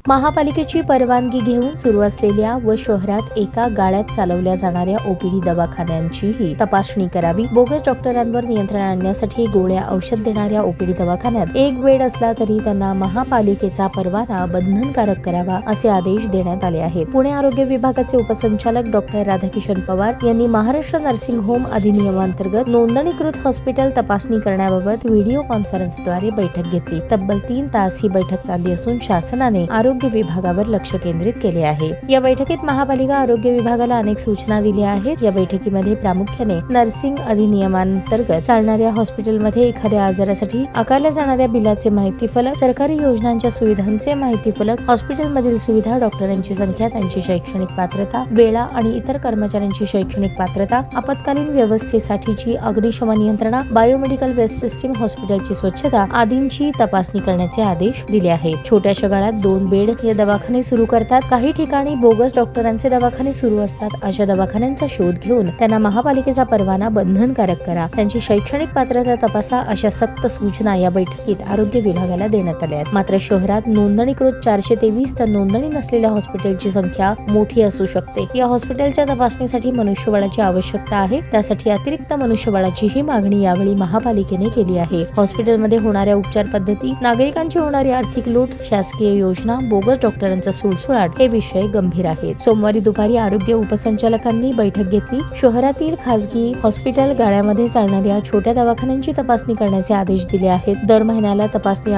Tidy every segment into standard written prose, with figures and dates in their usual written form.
महापालिकेची परवानगी घेऊन सुरू असलेल्या व शहरात एका गाळ्यात चालवल्या जाणाऱ्या ओपीडी दवाखान्यांचीही तपासणी करावी। बोगस डॉक्टरांवर नियंत्रण आणण्यासाठी गोळ्या औषध देणाऱ्या ओपीडी दवाखान्यात एक बेड असला तरी त्यांना महापालिकेचा परवाना बंधनकारक करावा असे आदेश देण्यात आले आहेत। पुणे आरोग्य विभागाचे उपसंचालक डॉक्टर राधाकिशन पवार यांनी महाराष्ट्र नर्सिंग होम अधिनियमांतर्गत नोंदणीकृत हॉस्पिटल तपासणी करण्याबाबत व्हिडिओ कॉन्फरन्सद्वारे बैठक घेतली। तब्बल 3 तास ही बैठक चालली असून शासनाने आरोग्य विभागावर लक्ष केंद्रित केले आहे। या बैठकीत महापालिका आरोग्य विभागाला अनेक सूचना दिल्या आहेत। या बैठकीमध्ये प्रामुख्याने नर्सिंग अधिनियमांतर्गत चालणाऱ्या हॉस्पिटलमध्ये एखाद्या आजारासाठी आकारल्या जाणाऱ्या बिलाचे माहिती फलक, सरकारी योजनांच्या सुविधांचे माहिती फलक, हॉस्पिटलमधील सुविधा, डॉक्टरांची संख्या, त्यांची शैक्षणिक पात्रता, वेळा आणि इतर कर्मचाऱ्यांची शैक्षणिक पात्रता, आपत्कालीन व्यवस्थेसाठीची अग्निशमन यंत्रणा, बायोमेडिकल वेस्ट सिस्टीम, हॉस्पिटलची स्वच्छता आदींची तपासणी करण्याचे आदेश दिले आहेत। छोट्याशा गाळ्यात 2 बेड हे दवाखाने सुरू करतात। काही ठिकाणी बोगस डॉक्टरांचे दवाखाने सुरू असतात। अशा दवाखान्यांचा शोध घेऊन त्यांना महापालिकेचा परवाना बंधनकारक करा, त्यांची शैक्षणिक पात्रता तपासा, अशा सक्त सूचना या बैठकीत आरोग्य विभागाला देण्यात आल्या आहेत। मात्र शहरात नोंदणीकृत 423 तर नोंदणी नसलेल्या हॉस्पिटलची संख्या मोठी असू शकते। या हॉस्पिटलच्या तपासणीसाठी मनुष्यबळाची आवश्यकता आहे। त्यासाठी अतिरिक्त मनुष्यबळाचीही मागणी यावेळी महापालिकेने केली आहे। हॉस्पिटलमध्ये होणाऱ्या उपचार पद्धती, नागरिकांची होणारी आर्थिक लूट, शासकीय योजना, बोगस डॉक्टरांचा सुळसुळाट हे विषय गंभीर आहेत। सोमवारी दुपारी आरोग्य उपसंचालकांनी बैठक घेतली। शहरातील खासगी हॉस्पिटल गाळ्यामध्ये चालणाऱ्या छोट्या दवाखान्यांची तपासणी करण्याचे आदेश दिले आहेत। दर महिन्याला तपासणी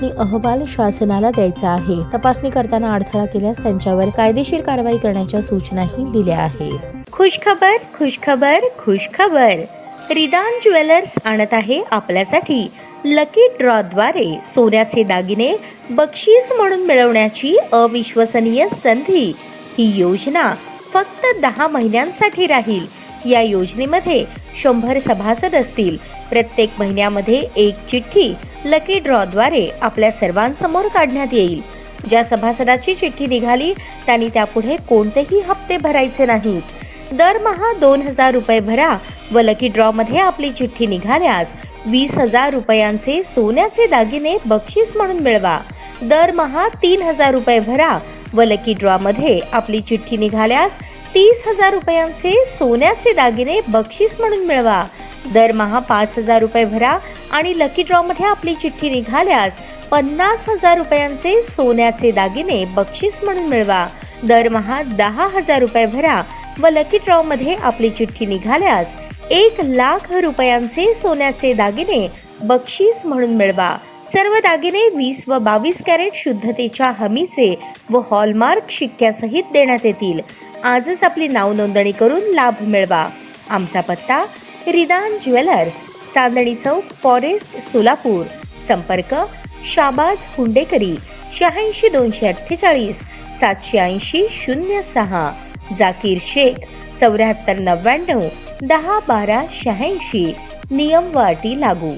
अहवाल शासनाला द्यायचा आहे। तपासणी करताना अडथळा केल्यास त्यांच्यावर कायदेशीर कारवाई करण्याच्या सूचनाही दिल्या आहेत। खुशखबर खुशखबर खुशखबर, रिदान ज्वेलर्स आणत आहे आपल्यासाठी लकी ड्रॉ द्वारे सोन्याचे दागिने बक्षीस म्हणून मिळवण्याची अविश्वसनीय संधी। ही योजना फक्त 10 महिन्यांसाठी राहील। या योजनेमध्ये 100 सभासद असतील। प्रत्येक महिन्यामध्ये एक चिठ्ठी लकी ड्रॉ द्वारे आपल्या सर्वांसमोर काढण्यात येईल। ज्या सभासदाची चिठ्ठी निघाली त्यांनी त्यापुढे कोणतेही हप्ते भरायचे नाहीत। दरमहा 2000 रुपये भरा व लकी ड्रॉ मध्ये आपली चिठ्ठी निघाल्यास 20,000 रुपयांचे सोन्याचे दागिने बक्षीस म्हणून मिळवा। दरमहा 3000 रुपये भरा व लकी ड्रॉ मध्ये आपली चिठ्ठी निघाल्यास 30,000 रुपयांचे सोन्याचे दागिने बक्षीस म्हणून मिळवा। दरमहा 5,000 रुपये भरा आणि लकी ड्रॉ मध्ये आपली चिठ्ठी निघाल्यास 50,000 रुपयांचे सोन्याचे दागिने बक्षीस म्हणून मिळवा। दरमहा 10,000 रुपये भरा व लकी ड्रॉ मध्ये आपली चिठ्ठी निघाल्यास 1,00,000 रुपयांचे सोन्याचे दागिने बक्षीस म्हणून मिळवा। सर्व दागिने 20 व 22 कॅरेट शुद्धतेच्या हमीचे व हॉलमार्क शिक्क्यासहित देण्यात येतील। आजच आपली नाव नोंदणी करून लाभ मिळवा। आमचा पत्ता रिदान ज्वेलर्स, चांदणी चौक, फॉरेस्ट, सोलापूर। संपर्क शाबाज हुंडेकरी 86 248 780 06, जाकीर शेख 74 99 10 12 86। नियम व अटी लागू।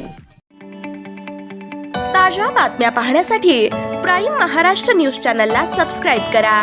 ताज्या बातम्या पाहण्यासाठी प्राईम महाराष्ट्र न्यूज चॅनलला सबस्क्राईब करा।